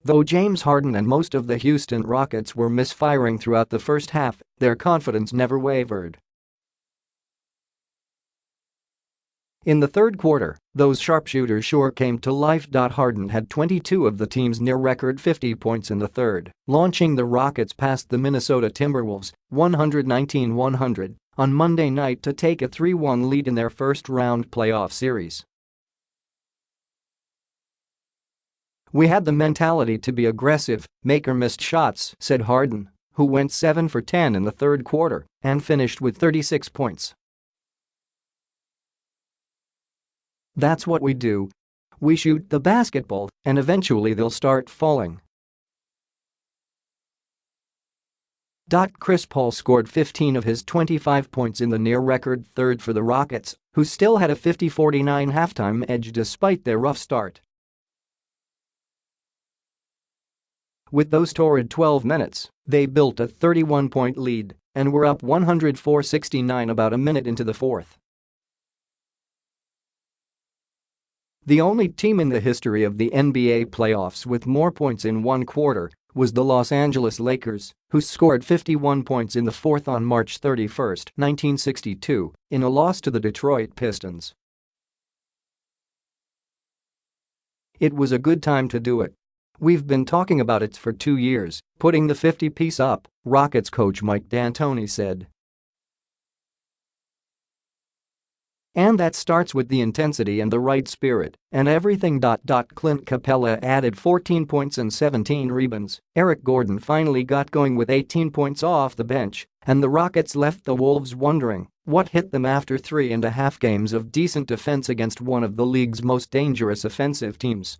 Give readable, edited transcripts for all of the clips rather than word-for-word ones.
Though James Harden and most of the Houston Rockets were misfiring throughout the first half, their confidence never wavered. In the third quarter, those sharpshooters sure came to life. Harden had 22 of the team's near-record 50 points in the third, launching the Rockets past the Minnesota Timberwolves 119-100 on Monday night to take a 3-1 lead in their first-round playoff series. "We had the mentality to be aggressive, make or missed shots," said Harden, who went 7 for 10 in the third quarter and finished with 36 points. "That's what we do. We shoot the basketball, and eventually they'll start falling." Chris Paul scored 15 of his 25 points in the near-record third for the Rockets, who still had a 50-49 halftime edge despite their rough start. With those torrid 12 minutes, they built a 31-point lead and were up 104-69 about a minute into the fourth. The only team in the history of the NBA playoffs with more points in one quarter was the Los Angeles Lakers, who scored 51 points in the fourth on March 31, 1962, in a loss to the Detroit Pistons. "It was a good time to do it. We've been talking about it for 2 years, putting the 50-piece up," Rockets coach Mike D'Antoni said. "And that starts with the intensity and the right spirit and everything." Clint Capella added 14 points and 17 rebounds. Eric Gordon finally got going with 18 points off the bench, and the Rockets left the Wolves wondering what hit them after 3.5 games of decent defense against one of the league's most dangerous offensive teams.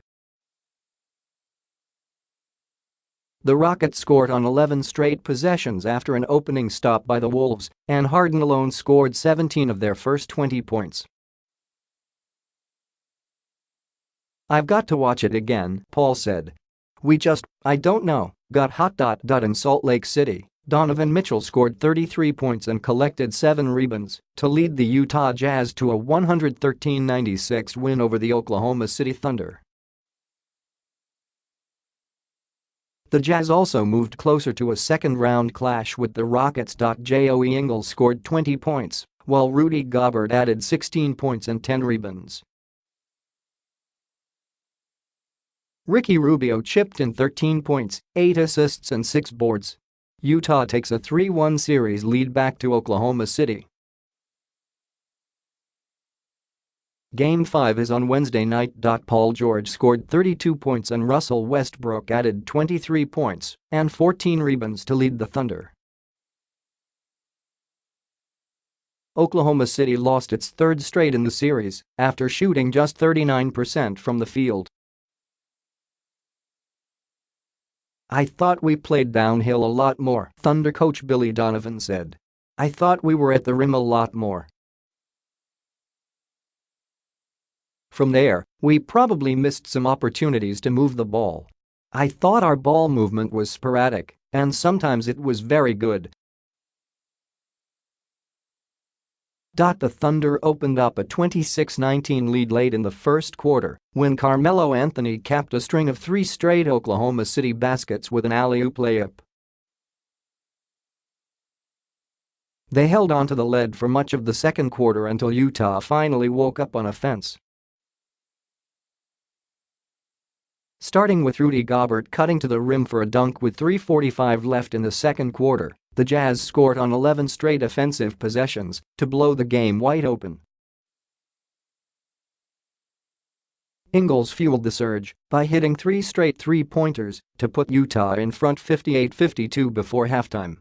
The Rockets scored on 11 straight possessions after an opening stop by the Wolves, and Harden alone scored 17 of their first 20 points. "I've got to watch it again," Paul said. I don't know, got hot." In Salt Lake City, Donovan Mitchell scored 33 points and collected 7 rebounds to lead the Utah Jazz to a 113-96 win over the Oklahoma City Thunder. The Jazz also moved closer to a second-round clash with the Rockets. Joe Ingles scored 20 points, while Rudy Gobert added 16 points and 10 rebounds. Ricky Rubio chipped in 13 points, 8 assists and 6 boards. Utah takes a 3-1 series lead back to Oklahoma City. Game 5 is on Wednesday night. Paul George scored 32 points and Russell Westbrook added 23 points and 14 rebounds to lead the Thunder. Oklahoma City lost its third straight in the series after shooting just 39% from the field. "I thought we played downhill a lot more," Thunder coach Billy Donovan said. "I thought we were at the rim a lot more. From there, we probably missed some opportunities to move the ball. I thought our ball movement was sporadic, and sometimes it was very good." The Thunder opened up a 26-19 lead late in the first quarter when Carmelo Anthony capped a string of 3 straight Oklahoma City baskets with an alley-oop layup. They held onto the lead for much of the second quarter until Utah finally woke up on offense. Starting with Rudy Gobert cutting to the rim for a dunk with 3:45 left in the second quarter, the Jazz scored on 11 straight offensive possessions to blow the game wide open. Ingles fueled the surge by hitting 3 straight three-pointers to put Utah in front 58-52 before halftime.